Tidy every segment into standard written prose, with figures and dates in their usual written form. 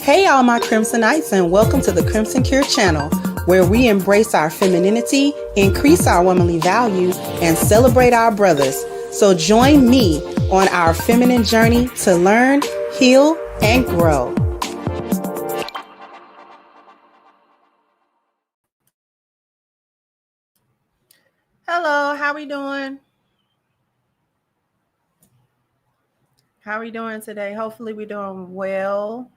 Hey, all my Crimsonites, and welcome to the Crimson Cure channel, where we embrace our femininity, increase our womanly value, and celebrate our brothers. So join me on our feminine journey to learn, heal, and grow. Hello, how we doing? How are we doing today? Hopefully we're doing well.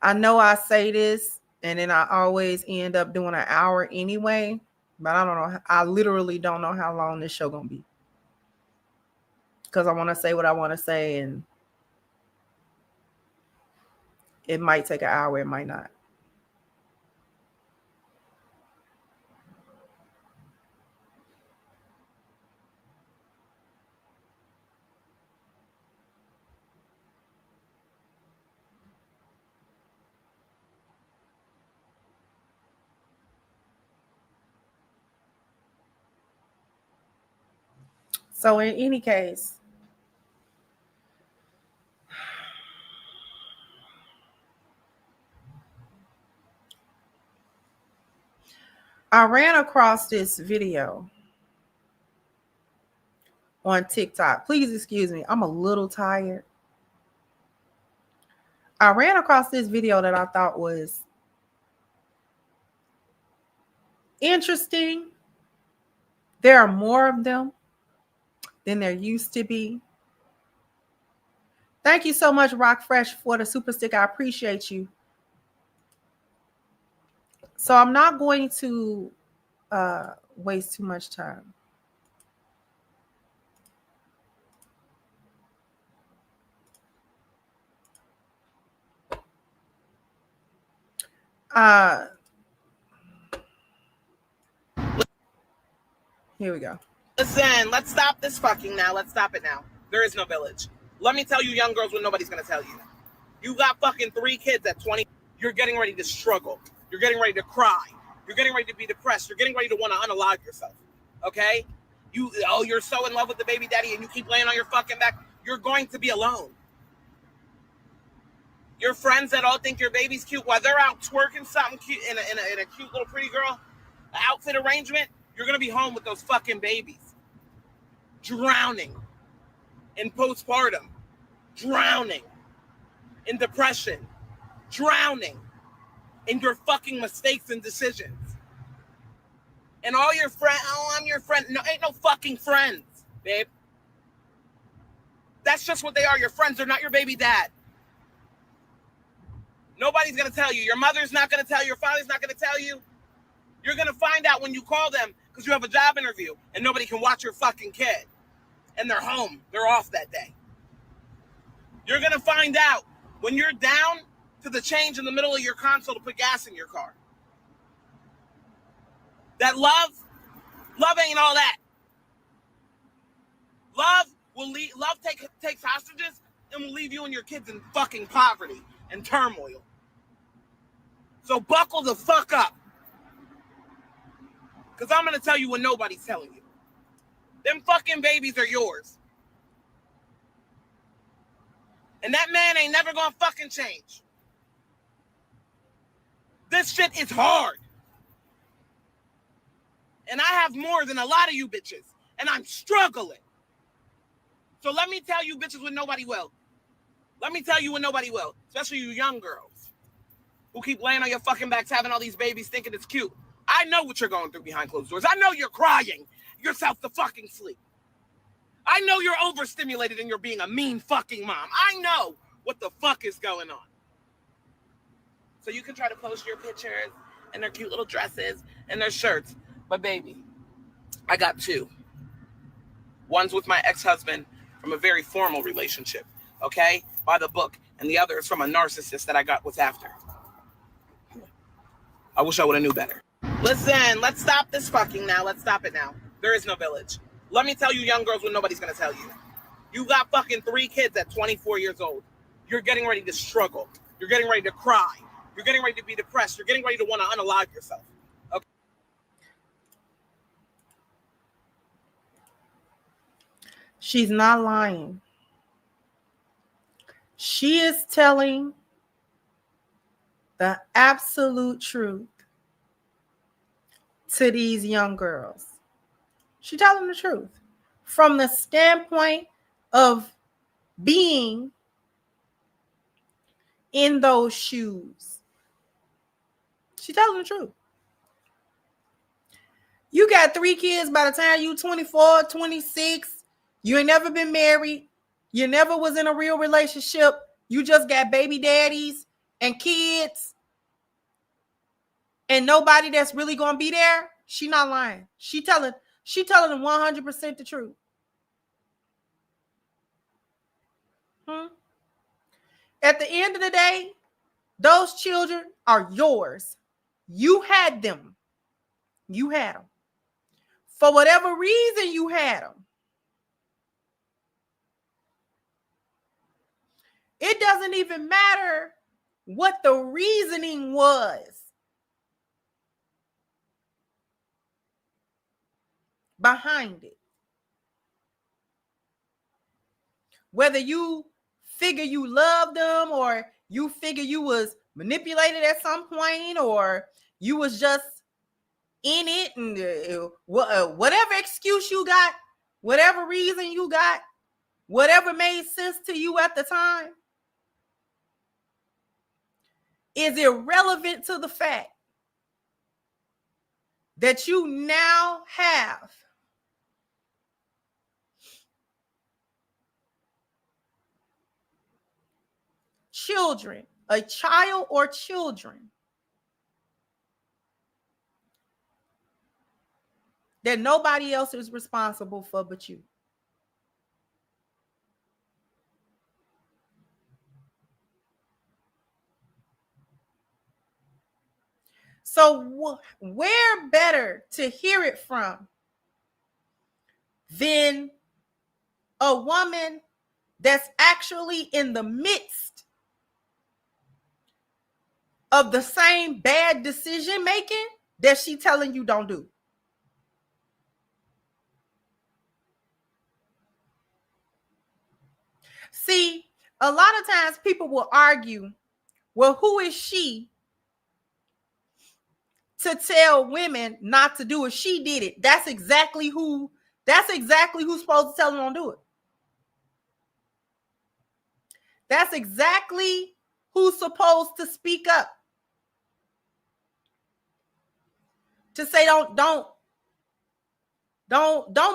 I know I say this and then I always end up doing an hour anyway, but I don't know. I literally don't know how long this show gonna be because I want to say what I want to say, and it might take an hour, it might not. So in any case, I ran across this video on TikTok. Please excuse me, I'm a little tired. I ran across this video that I thought was interesting. There are more of them than there used to be. Thank you so much, Rock Fresh, for the super stick. I appreciate you. So I'm not going to waste too much time. Here we go. Listen, let's stop this fucking now. Let's stop it now. There is no village. Let me tell you, young girls, what nobody's gonna tell you. You got fucking 3 kids at 20. You're getting ready to struggle. You're getting ready to cry. You're getting ready to be depressed. You're getting ready to want to unalive yourself. Okay? You're so in love with the baby daddy and you keep laying on your fucking back. You're going to be alone. Your friends that all think your baby's cute, while they're out twerking something cute in a cute little pretty girl outfit arrangement, you're gonna be home with those fucking babies, drowning in postpartum, drowning in depression, drowning in your fucking mistakes and decisions. And all your friends, oh, I'm your friend. No, ain't no fucking friends, babe. That's just what they are. Your friends are not your baby dad. Nobody's gonna tell you. Your mother's not gonna tell you. Your father's not gonna tell you. You're gonna find out when you call them because you have a job interview and nobody can watch your fucking kid. And they're home. They're off that day. You're gonna find out when you're down to the change in the middle of your console to put gas in your car. That love ain't all that. Love takes hostages and will leave you and your kids in fucking poverty and turmoil. So buckle the fuck up. Because I'm going to tell you what nobody's telling you. Them fucking babies are yours. And that man ain't never going to fucking change. This shit is hard. And I have more than a lot of you bitches. And I'm struggling. So let me tell you bitches what nobody will. Let me tell you what nobody will. Especially you young girls who keep laying on your fucking backs having all these babies thinking it's cute. I know what you're going through behind closed doors. I know you're crying yourself to fucking sleep. I know you're overstimulated and you're being a mean fucking mom. I know what the fuck is going on. So you can try to post your pictures and their cute little dresses and their shirts. But baby, I got 2. One's with my ex-husband from a very formal relationship, okay? By the book. And the other is from a narcissist that I got with after. I wish I would have knew better. Listen, let's stop this fucking now. Let's stop it now. There is no village. Let me tell you, young girls, what nobody's going to tell you. You got fucking 3 kids at 24 years old. You're getting ready to struggle. You're getting ready to cry. You're getting ready to be depressed. You're getting ready to want to unalive yourself. Okay? She's not lying. She is telling the absolute truth to these young girls. She's telling the truth from the standpoint of being in those shoes. She's telling the truth. You got 3 kids by the time you 24, 26. You ain't never been married. You never was in a real relationship. You just got baby daddies and kids. And nobody that's really going to be there. She not lying. She telling them 100% the truth. At the end of the day, those children are yours. You had them. You had them. For whatever reason you had them. It doesn't even matter what the reasoning was behind it. Whether you figure you loved them or you figure you was manipulated at some point or you was just in it and whatever excuse you got, whatever reason you got, whatever made sense to you at the time is irrelevant to the fact that you now have children, a child or children that nobody else is responsible for but you. So where better to hear it from than a woman that's actually in the midst of the same bad decision making that she telling you don't do? See, a lot of times people will argue, well, who is she to tell women not to do it? She did it. That's exactly who's supposed to tell them don't do it. That's exactly who's supposed to speak up. To say don't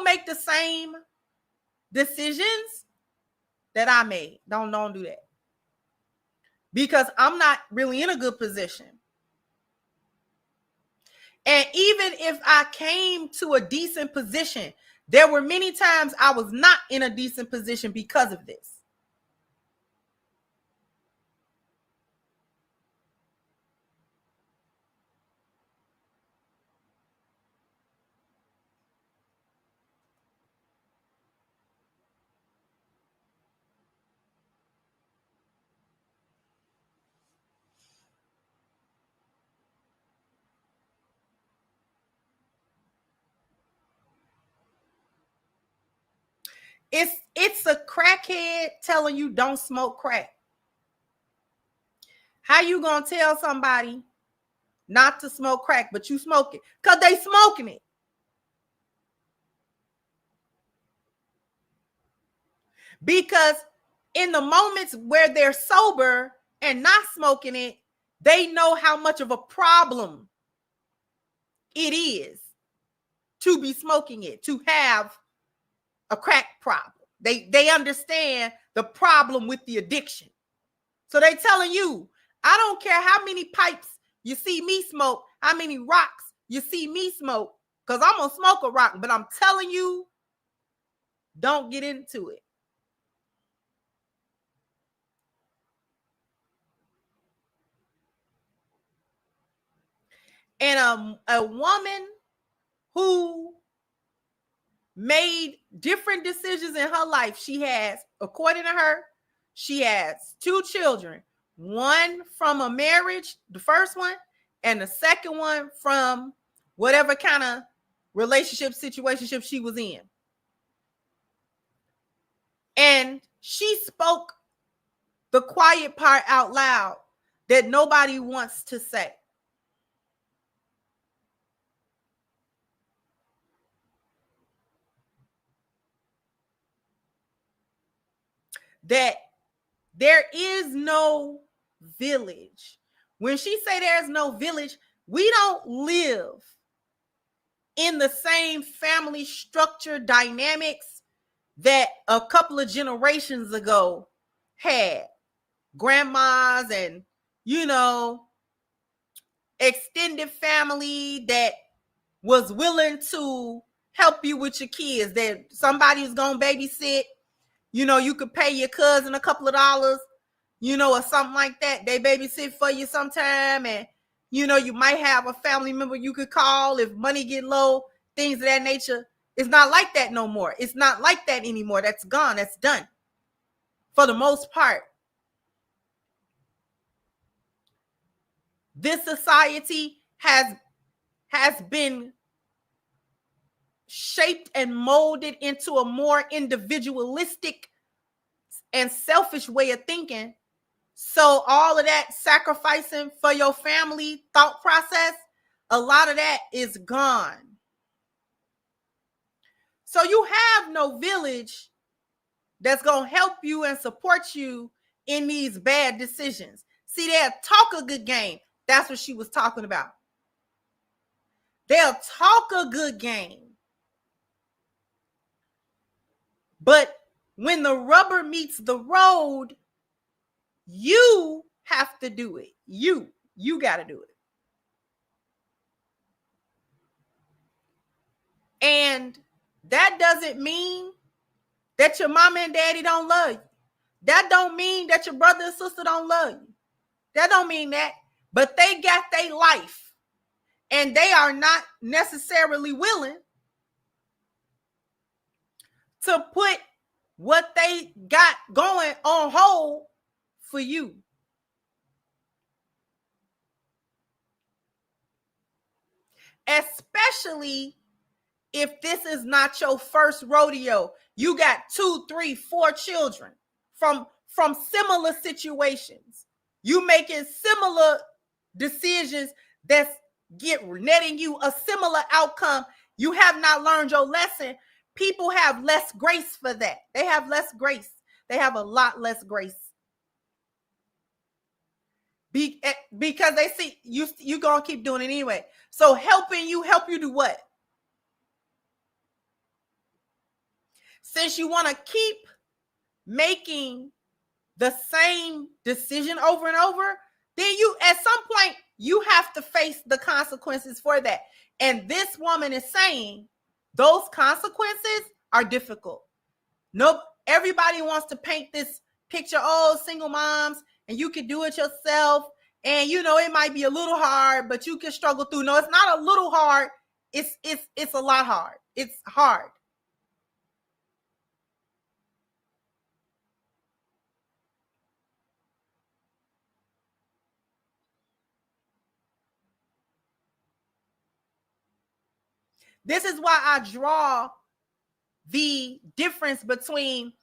make the same decisions that I made. Don't do that. Because I'm not really in a good position. And even if I came to a decent position, there were many times I was not in a decent position because of this. It's a crackhead telling you don't smoke crack. How you gonna tell somebody not to smoke crack, but you smoke it? Because they smoking it. Because in the moments where they're sober and not smoking it, they know how much of a problem it is to be smoking it, to have a crack problem. They understand the problem with the addiction. So they telling you, I don't care how many pipes you see me smoke, how many rocks you see me smoke, because I'm going to smoke a rock, but I'm telling you, don't get into it. And a woman who made different decisions in her life, she has, according to her, she has 2 children. One from a marriage, the first one, and the second one from whatever kind of situationship she was in. And she spoke the quiet part out loud that nobody wants to say. That there is no village. When she say there's no village, we don't live in the same family structure dynamics that a couple of generations ago had. Grandmas and, extended family that was willing to help you with your kids, that somebody was going to babysit. You could pay your cousin a couple of dollars, or something like that. They babysit for you sometime. And, you might have a family member you could call if money get low, things of that nature. It's not like that no more. It's not like that anymore. That's gone. That's done for the most part. This society has been shaped and molded into a more individualistic and selfish way of thinking. So all of that sacrificing for your family thought process, a lot of that is gone. So you have no village that's going to help you and support you in these bad decisions. See, they'll talk a good game. That's what she was talking about. They'll talk a good game. But when the rubber meets the road, you have to do it. You got to do it. And that doesn't mean that your mama and daddy don't love you. That don't mean that your brother and sister don't love you. That don't mean that. But they got their life. And they are not necessarily willing to put what they got going on hold for you. Especially if this is not your first rodeo. You got 2, 3, 4 children from similar situations. You making similar decisions that's netting you a similar outcome. You have not learned your lesson. People have less grace for that. They have less grace. They have a lot less grace. Because they see you gonna keep doing it anyway. So help you do what? Since you want to keep making the same decision over and over, then you, at some point, you have to face the consequences for that. And this woman is saying those consequences are difficult. Nope. Everybody wants to paint this picture, single moms, and you can do it yourself. And, it might be a little hard, but you can struggle through. No, it's not a little hard. It's a lot hard. It's hard. This is why I draw the difference between,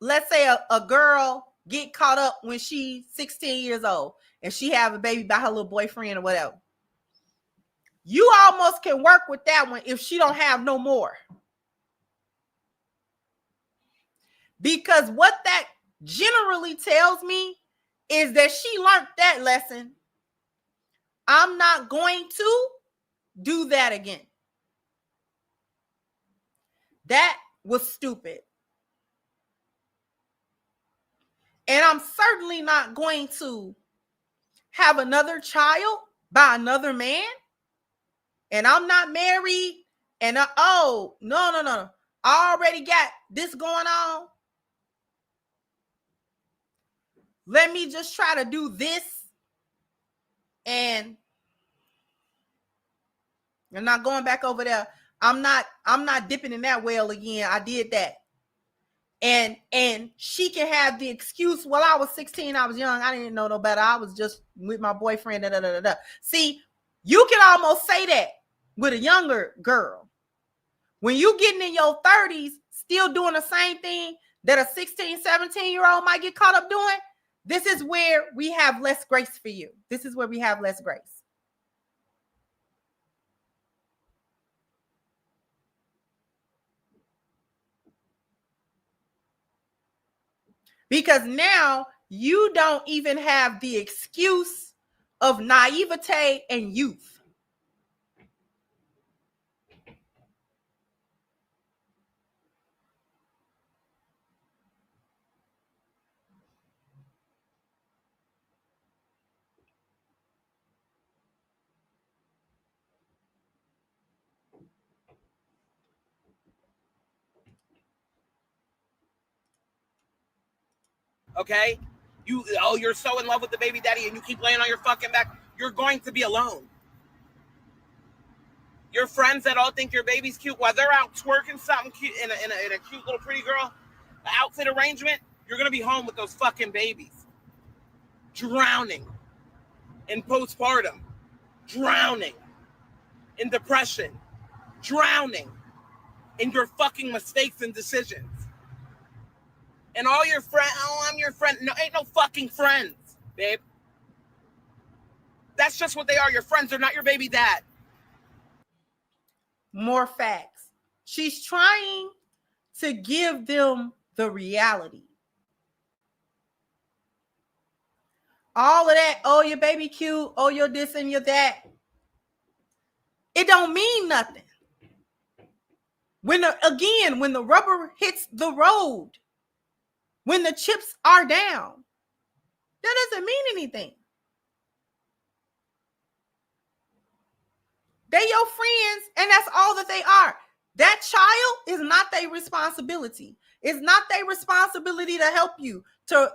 let's say a girl get caught up when she's 16 years old and she have a baby by her little boyfriend or whatever. You almost can work with that one if she don't have no more. Because what that generally tells me is that she learned that lesson. I'm not going to do that again. That was stupid. And I'm certainly not going to have another child by another man. And I'm not married. And no. I already got this going on. Let me just try to do this. And I'm not going back over there. I'm not dipping in that well again. I did that. And she can have the excuse, well, I was 16, I was young, I didn't know no better. I was just with my boyfriend. See, you can almost say that with a younger girl. When you getting in your 30s, still doing the same thing that a 16, 17-year-old might get caught up doing, This is where we have less grace for you. This is where we have less grace. Because now you don't even have the excuse of naivete and youth. Okay? You're so in love with the baby daddy and you keep laying on your fucking back. You're going to be alone. Your friends that all think your baby's cute, while they're out twerking something cute in a cute little pretty girl outfit arrangement, you're going to be home with those fucking babies. Drowning in postpartum. Drowning in depression. Drowning in your fucking mistakes and decisions. And all your friends, I'm your friend. No, ain't no fucking friends, babe. That's just what they are. Your friends are not your baby dad. More facts. She's trying to give them the reality. All of that, oh, your baby cute, oh, you're this and you're that. It don't mean nothing. When the rubber hits the road, when the chips are down, that doesn't mean anything. They your friends, and that's all that they are. That child is not their responsibility. It's not their responsibility to help you, to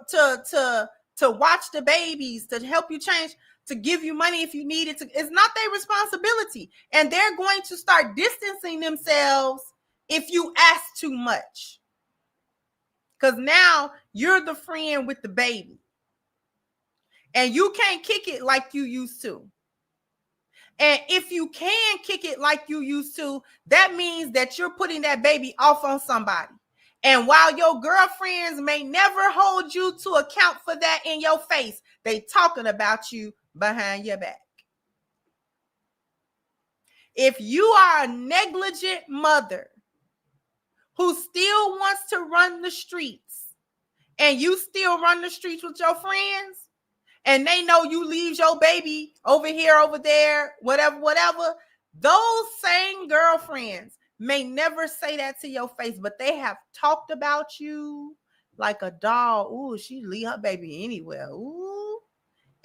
watch the babies, to help you change, to give you money if you need it. It's not their responsibility. And they're going to start distancing themselves if you ask too much. Because now you're the friend with the baby. And you can't kick it like you used to. And if you can kick it like you used to, that means that you're putting that baby off on somebody. And while your girlfriends may never hold you to account for that in your face, they talking about you behind your back. If you are a negligent mother who still wants to run the streets, and you still run the streets with your friends, and they know you leave your baby over here, over there, whatever, those same girlfriends may never say that to your face, but they have talked about you like a dog. Ooh, she leave her baby anywhere. Ooh.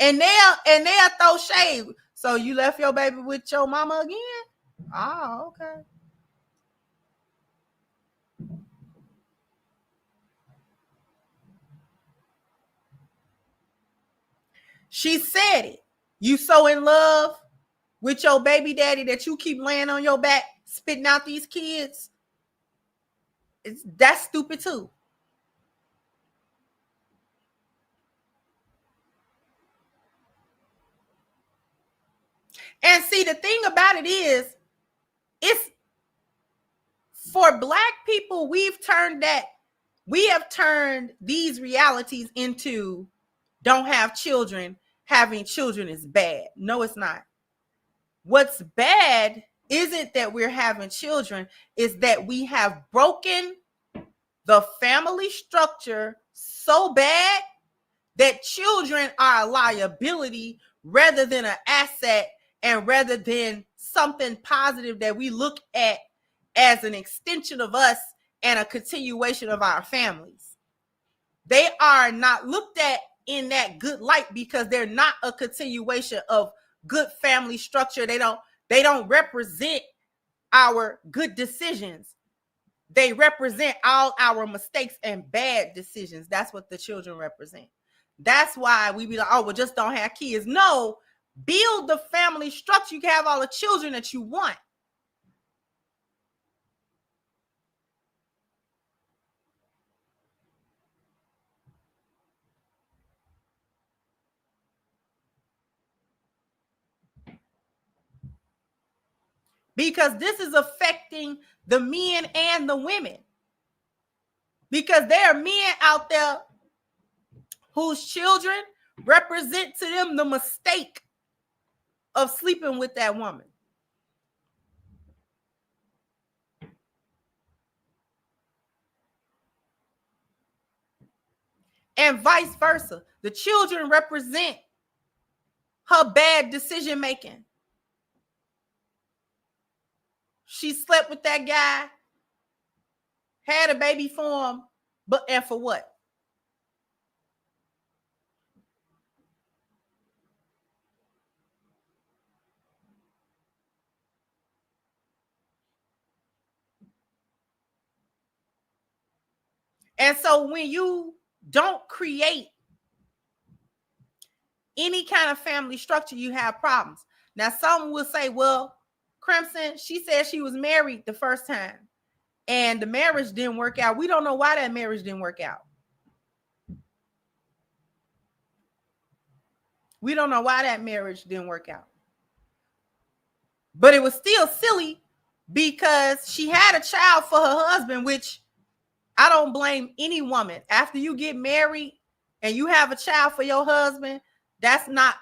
And they'll throw shade. So you left your baby with your mama again? Oh, okay. She said it. You so in love with your baby daddy that you keep laying on your back, spitting out these kids. That's stupid too. And see, the thing about it is, it's for Black people, we have turned these realities into don't have children. Having children is bad. No, it's not. What's bad isn't that we're having children, is that we have broken the family structure so bad that children are a liability rather than an asset, and rather than something positive that we look at as an extension of us and a continuation of our families. They are not looked at in that good light because they're not a continuation of good family structure. They don't represent our good decisions. They represent all our mistakes and bad decisions. That's what the children represent. That's why we be like, oh, well, just don't have kids. No, build the family structure. You can have all the children that you want. Because this is affecting the men and the women. Because there are men out there whose children represent to them the mistake of sleeping with that woman. And vice versa. The children represent her bad decision making. She slept with that guy, had a baby for him, and for what? And so when you don't create any kind of family structure, you have problems. Now, some will say, well, Crimson, she said she was married the first time and the marriage didn't work out. We don't know why that marriage didn't work out. We don't know why that marriage didn't work out. But it was still silly because she had a child for her husband, which I don't blame any woman. After you get married and you have a child for your husband, that's not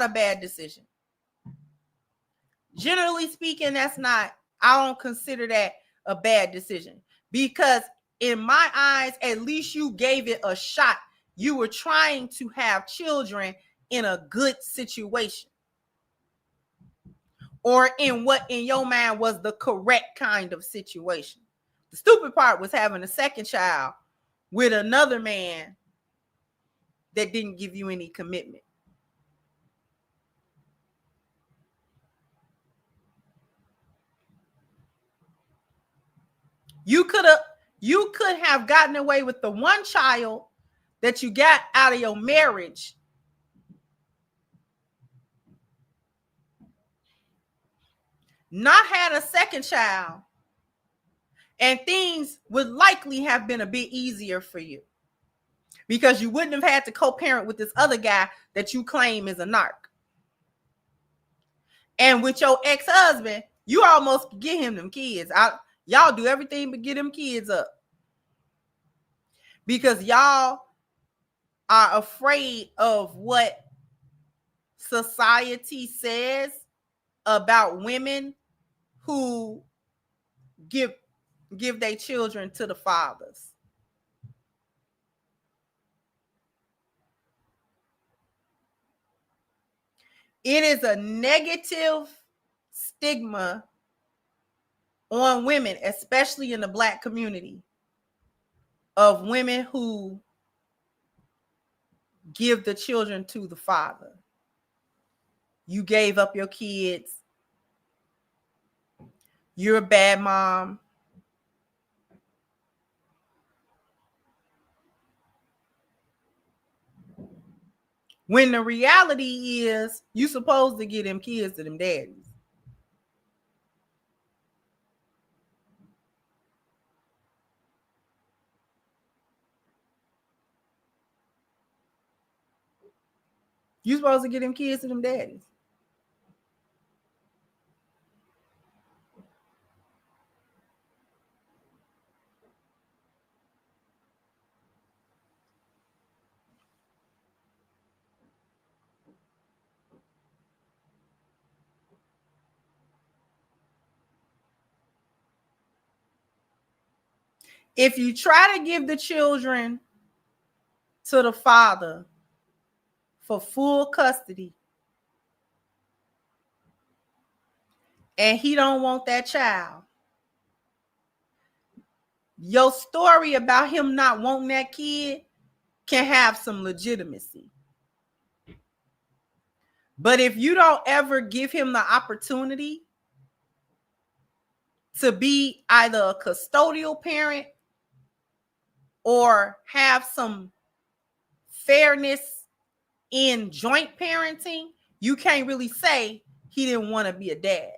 a bad decision. Generally speaking, I don't consider that a bad decision, because in my eyes, at least you gave it a shot. You were trying to have children in a good situation, or in what in your mind was the correct kind of situation. The stupid part was having a second child with another man that didn't give you any commitment. You could have gotten away with the one child that you got out of your marriage, not had a second child, and things would likely have been a bit easier for you, because you wouldn't have had to co-parent with this other guy that you claim is a narc. And with your ex-husband, you almost get him them kids. Y'all do everything but get them kids up, because y'all are afraid of what society says about women who give their children to the fathers. It is a negative stigma on women, especially in the Black community, of women who give the children to the father. You gave up your kids. You're a bad mom. When the reality is, you're supposed to get them kids to them daddies. You're supposed to get them kids to them daddies. If you try to give the children to the father for full custody, and he don't want that child, your story about him not wanting that kid can have some legitimacy. But if you don't ever give him the opportunity to be either a custodial parent or have some fairness in joint parenting, you can't really say he didn't want to be a dad.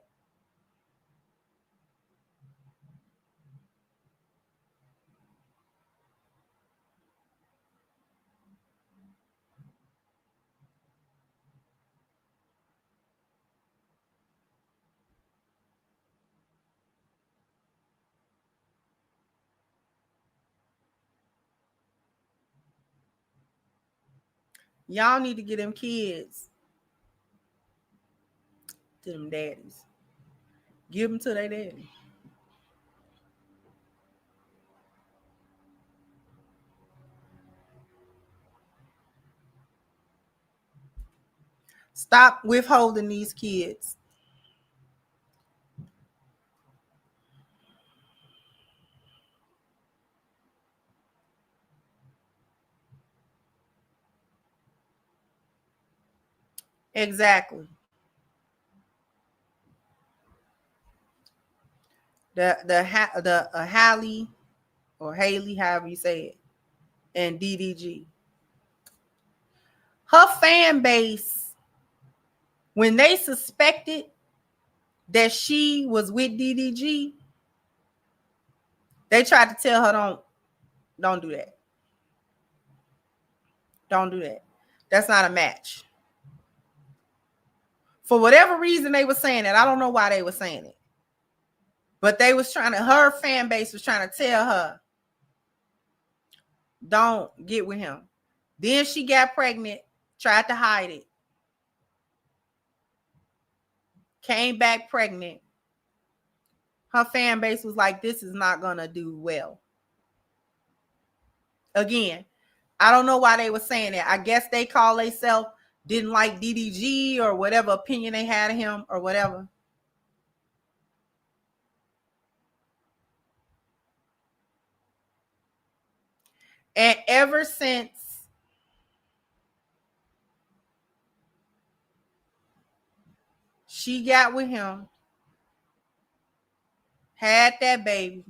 Y'all need to get them kids to them daddies. Give them to their daddy. Stop withholding these kids. Exactly. The Hallie or Haley, however you say it, and DDG. Her fan base, when they suspected that she was with DDG, they tried to tell her, don't do that. Don't do that. That's not a match. For whatever reason they were saying it. I don't know why they were saying it. But they was trying to, her fan base was trying to tell her, don't get with him. Then she got pregnant, tried to hide it. Came back pregnant. Her fan base was like, this is not going to do well. Again, I don't know why they were saying that. I guess they call themselves didn't like DDG or whatever opinion they had of him or whatever. And ever since she got with him, had that baby,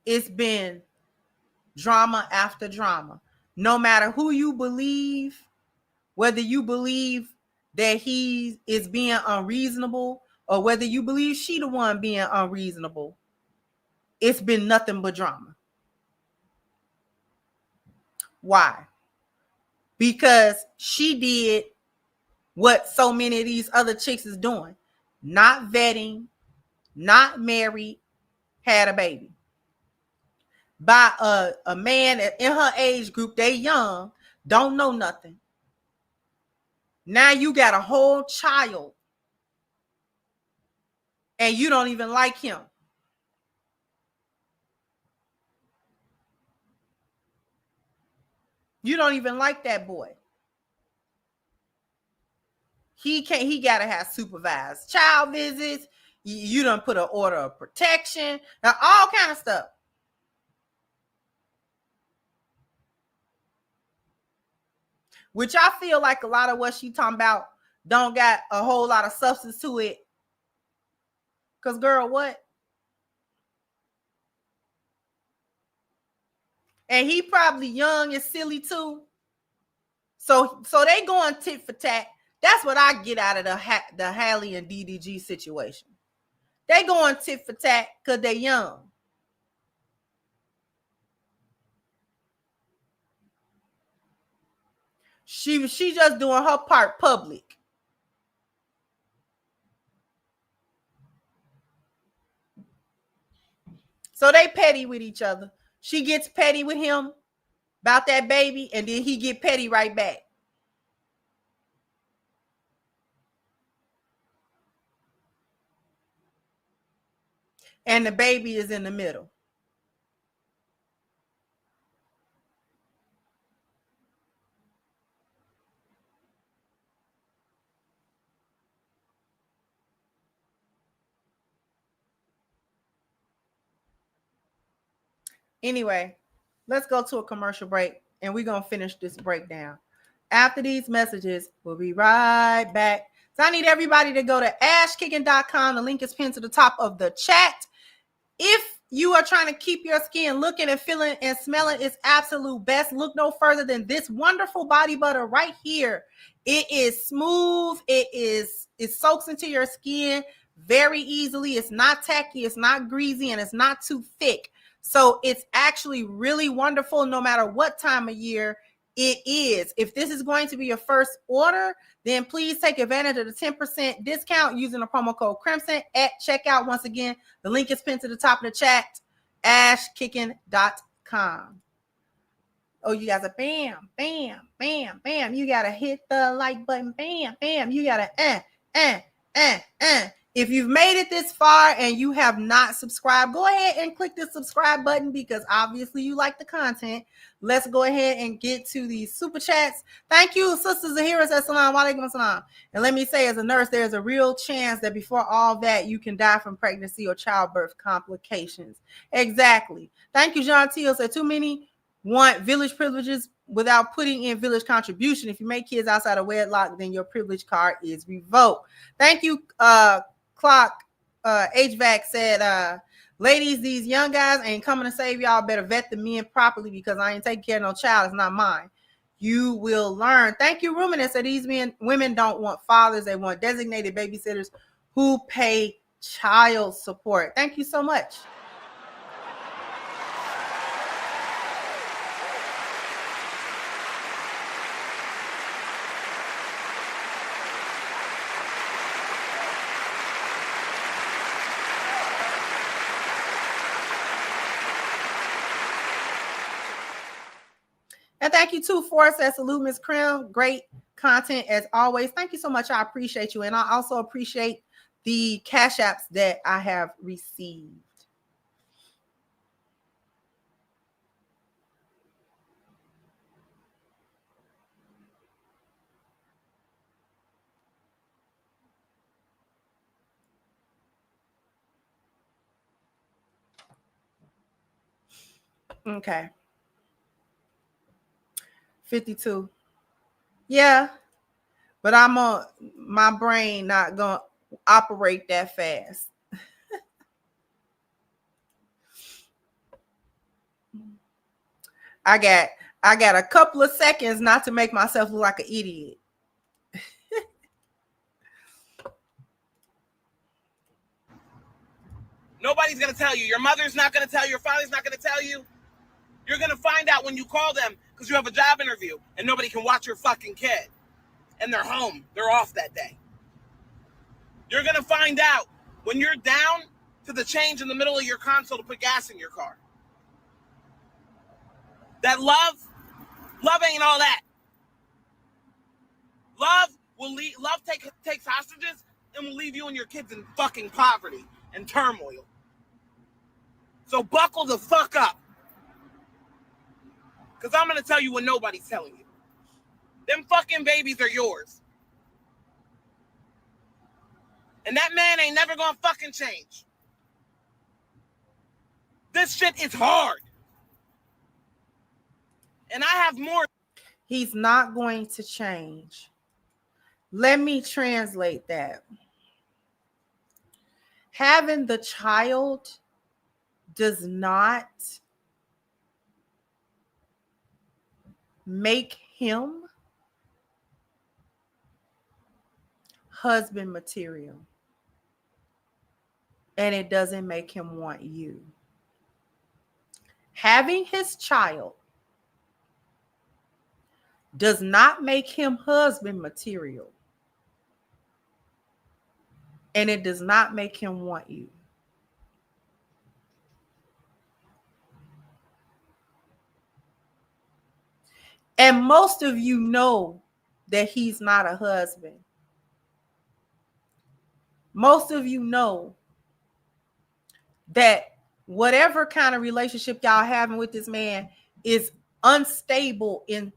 it's been drama after drama. No matter who you believe, whether you believe that he is being unreasonable or whether you believe she the one being unreasonable, it's been nothing but drama. Why? Because she did what so many of these other chicks is doing. Not vetting, not married, had a baby. By a man in her age group, they young, don't know nothing. Now you got a whole child and you don't even like him. You don't even like that boy. He gotta have supervised child visits. You done put an order of protection, now all kind of stuff. Which I feel like a lot of what she talking about don't got a whole lot of substance to it. Cause girl, what? And he probably young and silly too. So they going tit for tat. That's what I get out of the Hallie and DDG situation. They going tit for tat because they young. She just doing her part public. So they petty with each other. She gets petty with him about that baby, and then he get petty right back. And the baby is in the middle. Anyway, let's go to a commercial break, and we're going to finish this breakdown. After these messages, we'll be right back. So I need everybody to go to ashkicking.com. The link is pinned to the top of the chat. If you are trying to keep your skin looking and feeling and smelling its absolute best, look no further than this wonderful body butter right here. It is smooth. It soaks into your skin very easily. It's not tacky. It's not greasy, and it's not too thick. So it's actually really wonderful no matter what time of year it is. If this is going to be your first order, then please take advantage of the 10% discount using the promo code Crimson at checkout. Once again, the link is pinned to the top of the chat, ashkicking.com. com. Oh, you guys are bam, bam, bam, bam. You gotta hit the like button, bam, bam. You gotta If you've made it this far and you have not subscribed, go ahead and click the subscribe button because obviously you like the content. Let's go ahead and get to these super chats. Thank you, Sister Zahira. Assalamu alaikum assalam. And let me say, as a nurse, there's a real chance that before all that, you can die from pregnancy or childbirth complications. Exactly. Thank you, Jean Teal. Said too many want village privileges without putting in village contribution. If you make kids outside of wedlock, then your privilege card is revoked. Thank you, Clock. HVAC said, ladies, these young guys ain't coming to save y'all. Better vet the men properly because I ain't taking care of no child. It's not mine. You will learn. Thank you, Ruminant. Said these women don't want fathers. They want designated babysitters who pay child support. Thank you so much. And thank you too, Forrest. Salute, Miss Krim. Great content as always. Thank you so much. I appreciate you. And I also appreciate the cash apps that I have received. Okay. 52. Yeah. But my brain not gonna operate that fast. I got a couple of seconds not to make myself look like an idiot. Nobody's going to tell you. Your mother's not going to tell you. Your father's not going to tell you. You're going to find out when you call them because you have a job interview and nobody can watch your fucking kid. And they're home. They're off that day. You're going to find out when you're down to the change in the middle of your console to put gas in your car. That love ain't all that. Love takes hostages and will leave you and your kids in fucking poverty and turmoil. So buckle the fuck up. Because I'm going to tell you what nobody's telling you. Them fucking babies are yours. And that man ain't never going to fucking change. This shit is hard. And I have more. He's not going to change. Let me translate that. Having the child does not make him husband material. And it doesn't make him want you. Having his child does not make him husband material. And it does not make him want you. And most of you know that he's not a husband. Most of you know that whatever kind of relationship y'all having with this man is unstable in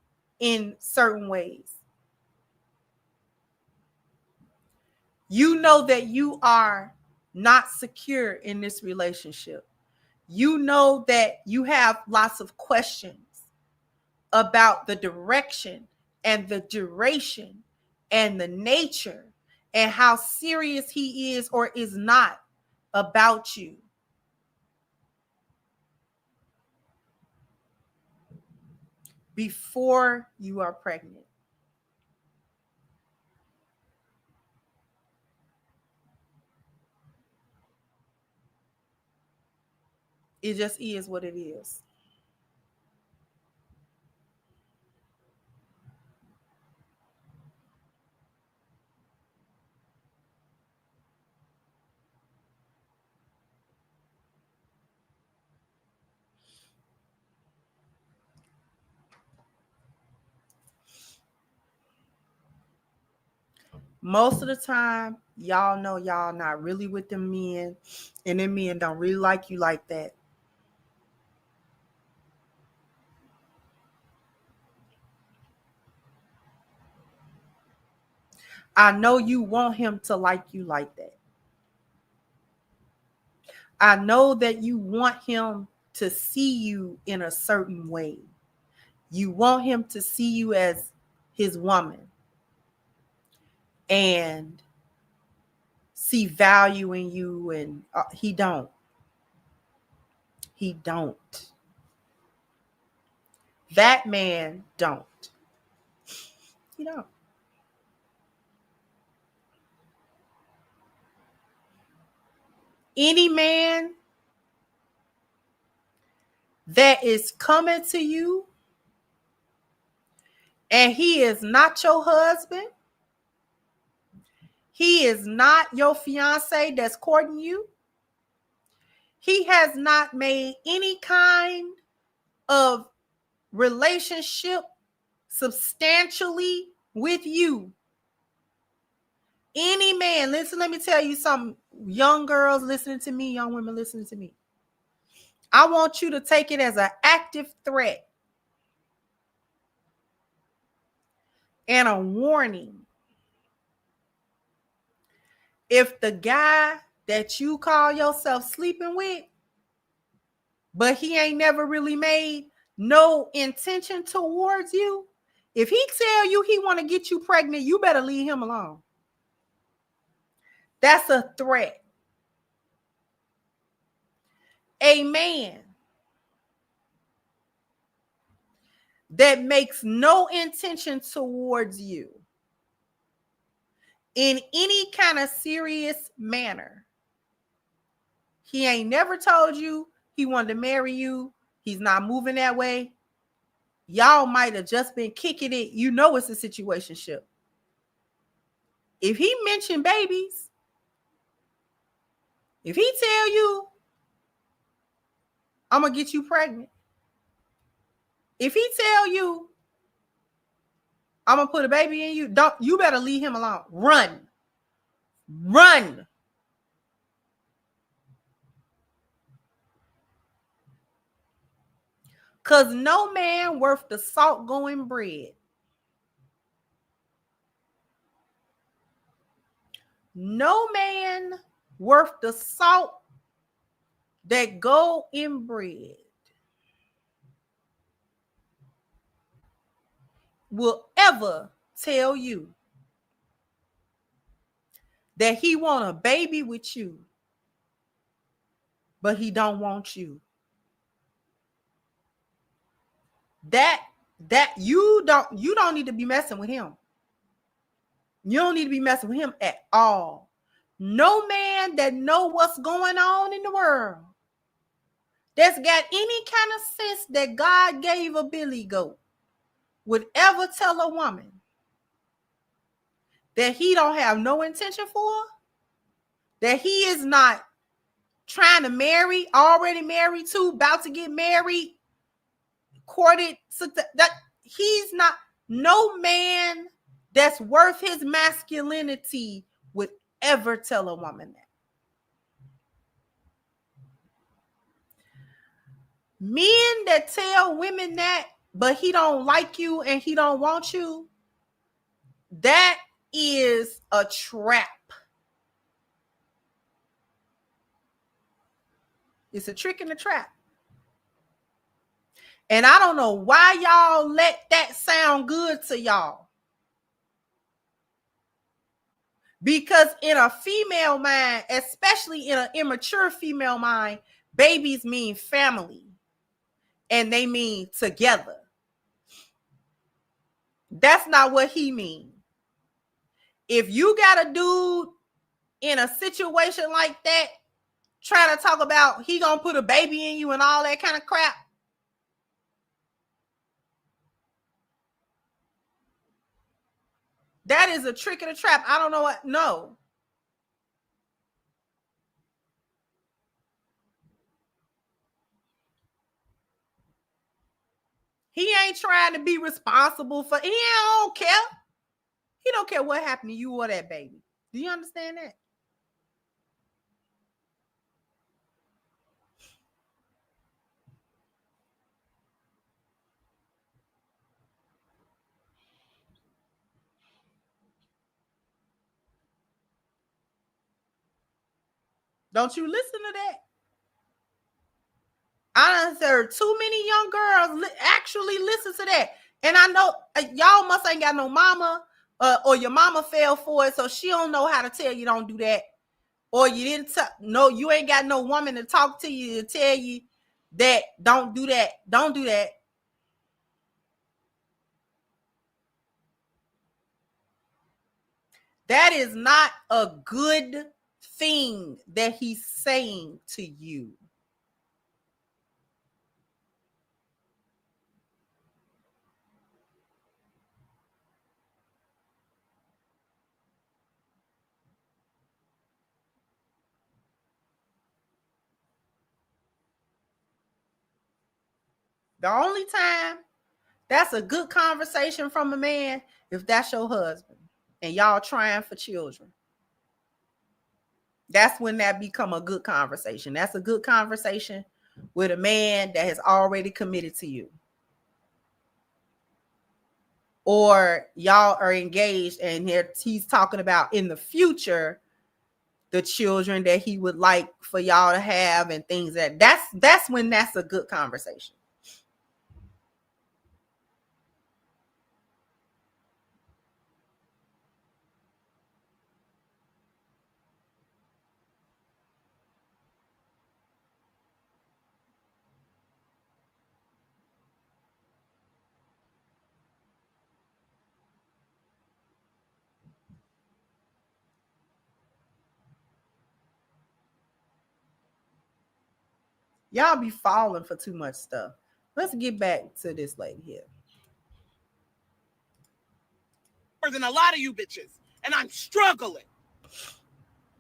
certain ways. You know that you are not secure in this relationship. You know that you have lots of questions about the direction and the duration and the nature and how serious he is or is not about you. Before you are pregnant. It just is what it is. Most of the time, y'all know y'all not really with them men, and them men don't really like you like that. I know you want him to like you like that. I know that you want him to see you in a certain way. You want him to see you as his woman and see value in you, and he don't. He don't. That man don't. He don't. Any man that is coming to you and he is not your husband, he is not your fiance that's courting you, he has not made any kind of relationship substantially with you. Any man, listen, let me tell you something. Young girls listening to me, young women listening to me. I want you to take it as an active threat and a warning. If the guy that you call yourself sleeping with, but he ain't never really made no intention towards you, if he tell you he want to get you pregnant, you better leave him alone. That's a threat. A man that makes no intention towards you in any kind of serious manner. He ain't never told you he wanted to marry you. He's not moving that way. Y'all might have just been kicking it. You know it's a situationship. If he mentioned babies, if he tell you, I'm going to get you pregnant. If he tell you, I'm going to put a baby in you, you better leave him alone. Run. Run. Because no man worth the salt going bread. No man worth the salt that go in bread will ever tell you that he want a baby with you, but he don't want you. That you don't need to be messing with him. You don't need to be messing with him at all. No man that know what's going on in the world, that's got any kind of sense that God gave a billy goat, would ever tell a woman that he don't have no intention for, that he is not trying to marry, already married to, about to get married, courted, that he's not. No man that's worth his masculinity would ever tell a woman that. Men that tell women that, but he don't like you and he don't want you, that is a trap. It's a trick in the trap. And I don't know why y'all let that sound good to y'all. Because in a female mind, especially in an immature female mind, babies mean family. And they mean together. That's not what he means. If you got a dude in a situation like that, trying to talk about he gonna put a baby in you and all that kind of crap, that is a trick in the trap. I don't know what. No. He ain't trying to be responsible for. He don't care. He don't care what happened to you or that baby. Do you understand that? Don't you listen to that? I heard too many young girls actually listen to that. And I know y'all must ain't got no mama or your mama fell for it, so she don't know how to tell you don't do that. Or you didn't no, you ain't got no woman to talk to you to tell you that don't do that. Don't do that. That is not a good thing that he's saying to you. The only time that's a good conversation from a man if that's your husband and y'all trying for children. That's when that become a good conversation. That's a good conversation with a man that has already committed to you. Or y'all are engaged and he's talking about in the future the children that he would like for y'all to have and things that's when that's a good conversation. Y'all be falling for too much stuff. Let's get back to this lady here. More than a lot of you bitches, and I'm struggling.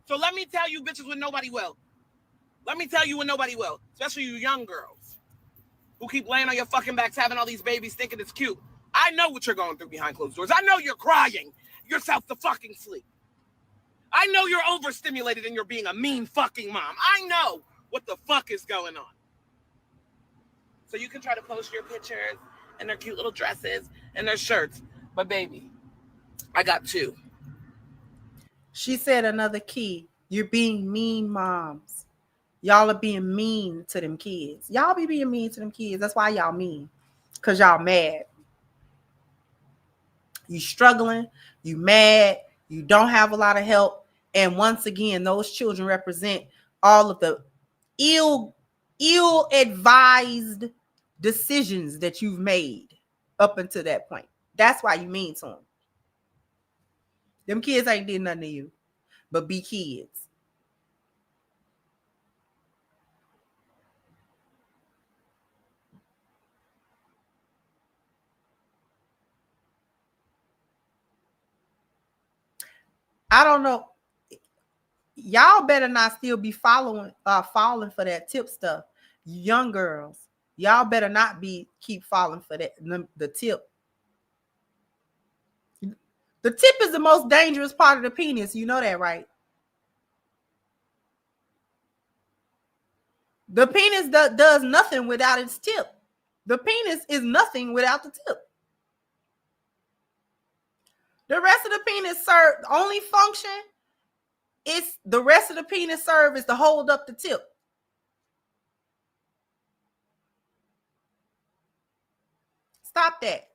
So let me tell you bitches with nobody will. Let me tell you with nobody will, especially you young girls who keep laying on your fucking backs having all these babies thinking it's cute. I know what you're going through behind closed doors. I know you're crying yourself to fucking sleep. I know you're overstimulated and you're being a mean fucking mom. I know what the fuck is going on. So you can try to post your pictures and their cute little dresses and their shirts. But baby, I got two. She said another key. You're being mean moms. Y'all are being mean to them kids. Y'all be being mean to them kids. That's why y'all mean. Because y'all mad. You struggling. You mad. You don't have a lot of help. And once again, those children represent all of the ill-advised decisions that you've made up until that point. That's why you mean to them. Them kids ain't did nothing to you, but be kids. I don't know. Y'all better not still be falling for that tip stuff. Young girls, y'all better not keep falling for that the tip. The tip is the most dangerous part of the penis. You know that, right? The penis does nothing without its tip. The penis is nothing without the tip. The rest of the penis serve only function is the rest of the penis serve is to hold up the tip. Stop that.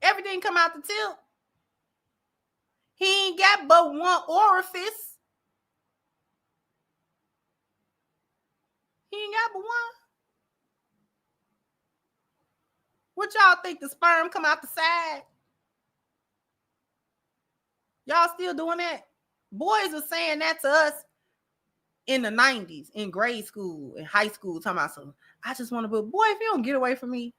Everything come out the tip. He ain't got but one orifice. He ain't got but one. What y'all think? The sperm come out the side? Y'all still doing that? Boys were saying that to us in the 90s, in grade school, in high school, talking about something. I just want to put, boy, if you don't get away from me.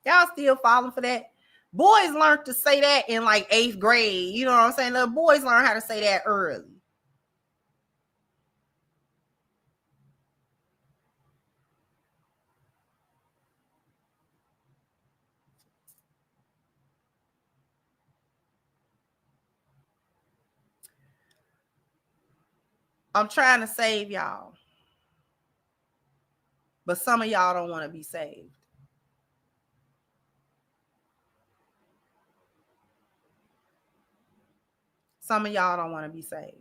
Y'all still falling for that? Boys learned to say that in like 8th grade. You know what I'm saying? The boys learn how to say that early. I'm trying to save y'all. But some of y'all don't want to be saved. Some of y'all don't want to be saved.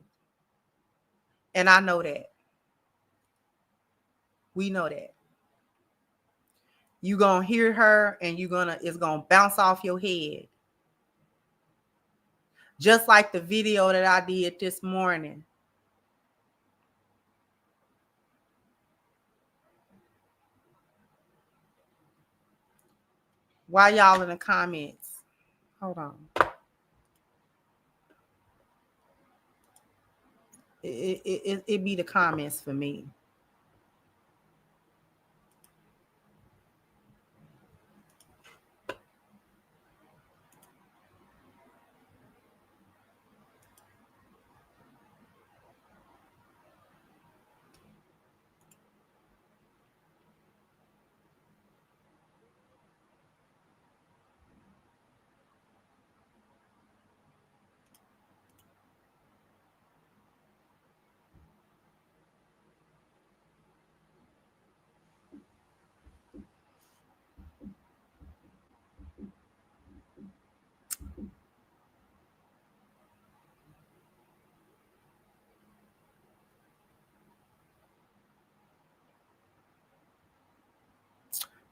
And I know that. We know that. You gonna hear her and it's gonna bounce off your head. Just like the video that I did this morning. Why y'all in the comments? Hold on. It be the comments for me.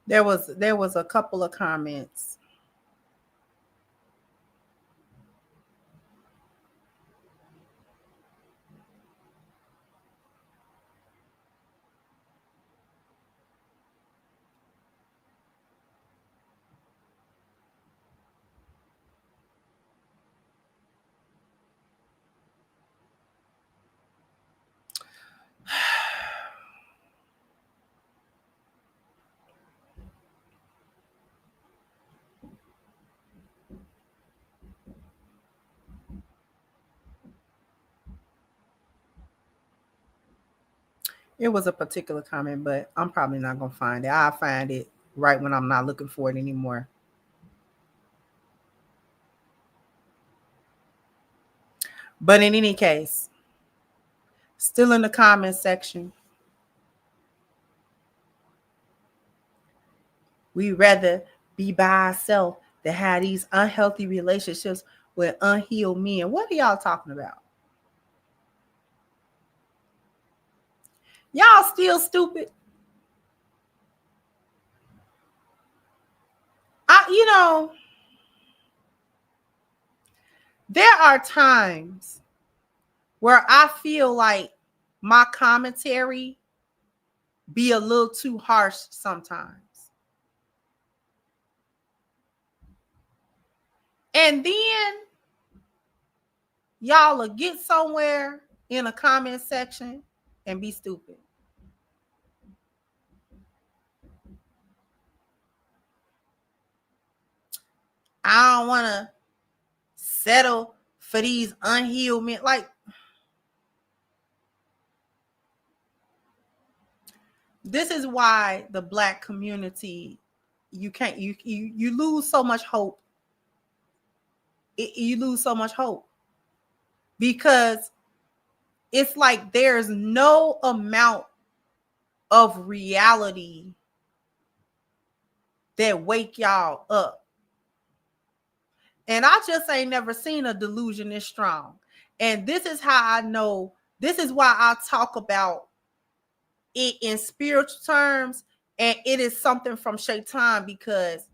There was a couple of comments. It was a particular comment, but I'm probably not going to find it. I'll find it right when I'm not looking for it anymore. But in any case, still in the comment section, we rather be by ourselves than have these unhealthy relationships with unhealed men. What are y'all talking about? Y'all still stupid. There are times where I feel like my commentary be a little too harsh sometimes. And then y'all will get somewhere in a comment section and be stupid. I don't want to settle for these unhealed men. Like, this is why the Black community, you lose so much hope. You lose so much hope because it's like there's no amount of reality that wake y'all up. And I just ain't never seen a delusion this strong. And this is how I know, this is why I talk about it in spiritual terms. And it is something from Shaitan, because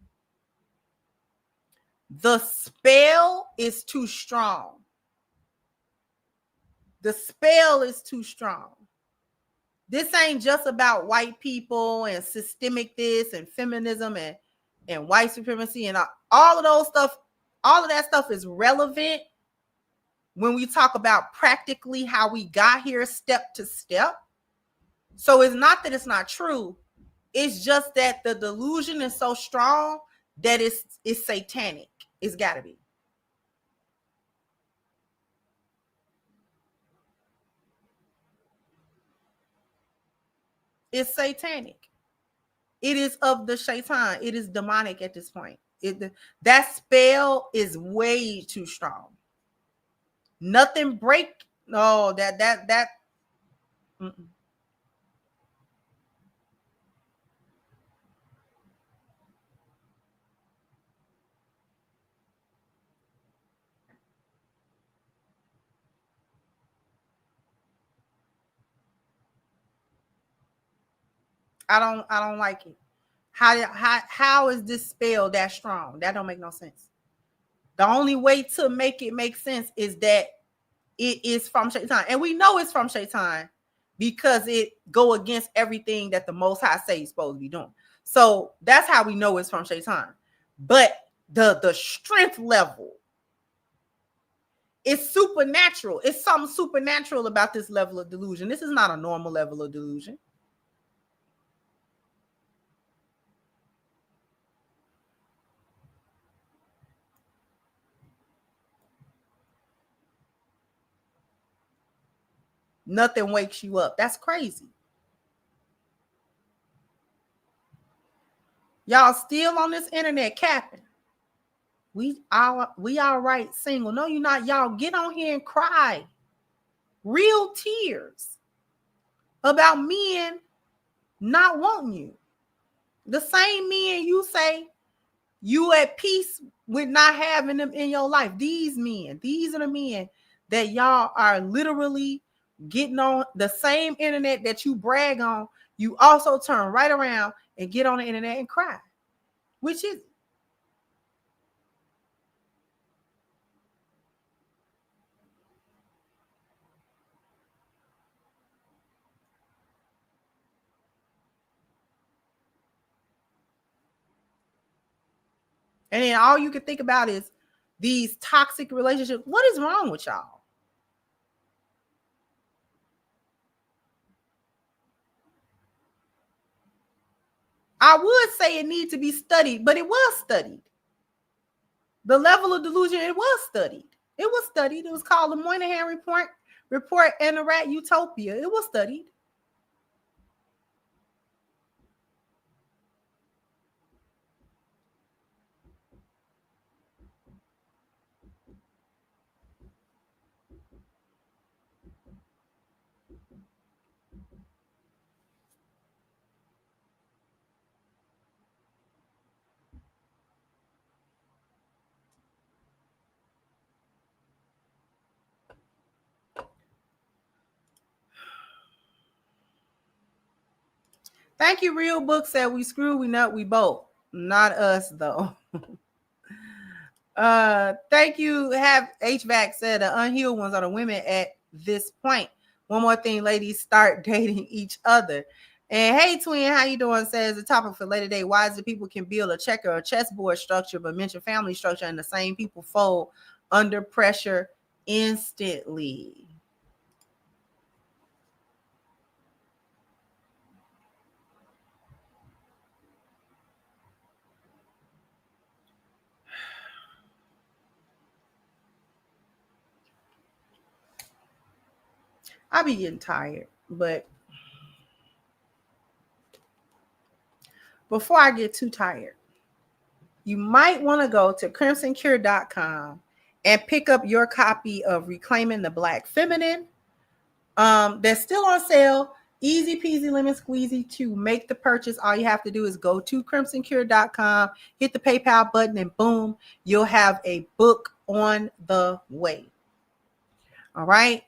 The spell is too strong. The spell is too strong. This ain't just about white people and systemic this and feminism and white supremacy and all of those stuff. All of that stuff is relevant when we talk about practically how we got here step to step. So it's not that it's not true. It's just that the delusion is so strong that it's satanic. It's got to be. It's satanic. It is of the shaitan. It is demonic at this point. That spell is way too strong. Nothing break. No, that. Mm-mm. I don't like it. How is this spell that strong? That don't make no sense. The only way to make it make sense is that it is from Shaitan. And we know it's from Shaitan because it go against everything that the Most High say he's supposed to be doing. So that's how we know it's from Shaitan. But the strength level is supernatural. It's something supernatural about this level of delusion. This is not a normal level of delusion. Nothing wakes you up. That's crazy. Y'all still on this internet capping. We all right single. No, you're not. Y'all get on here and cry. Real tears about men not wanting you. The same men you say you at peace with not having them in your life. These men, these are the men that y'all are literally getting on the same internet that you brag on. You also turn right around and get on the internet and cry. Which is and then all you can think about is these toxic relationships. What is wrong with y'all? I would say it needs to be studied, but it was studied. The level of delusion, it was studied. It was studied. It was called the Moynihan Report and the Rat Utopia. It was studied. Thank you, Real Book said we screw, we nut, we both. Not us, though. Thank you. Have HVAC said the unhealed ones are the women at this point. One more thing, ladies, start dating each other. And hey, twin, how you doing? Says the topic for later day. Why is it people can build a checker or chessboard structure, but mention family structure and the same people fold under pressure instantly? I be getting tired, but before I get too tired, you might want to go to crimsoncure.com and pick up your copy of Reclaiming the Black Feminine. That's still on sale. Easy peasy lemon squeezy to make the purchase. All you have to do is go to crimsoncure.com, hit the PayPal button, and boom, you'll have a book on the way. All right.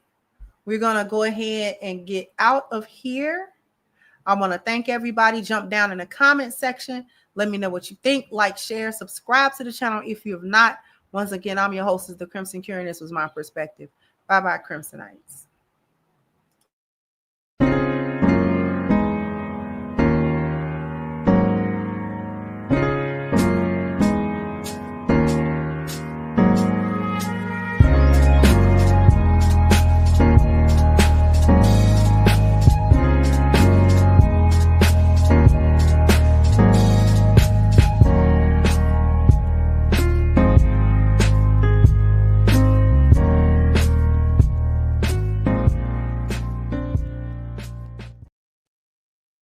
We're going to go ahead and get out of here. I want to thank everybody. Jump down in the comment section. Let me know what you think. Like, share, subscribe to the channel if you have not. Once again, I'm your hostess, The Crimson Cure, and this was my perspective. Bye-bye, Crimsonites.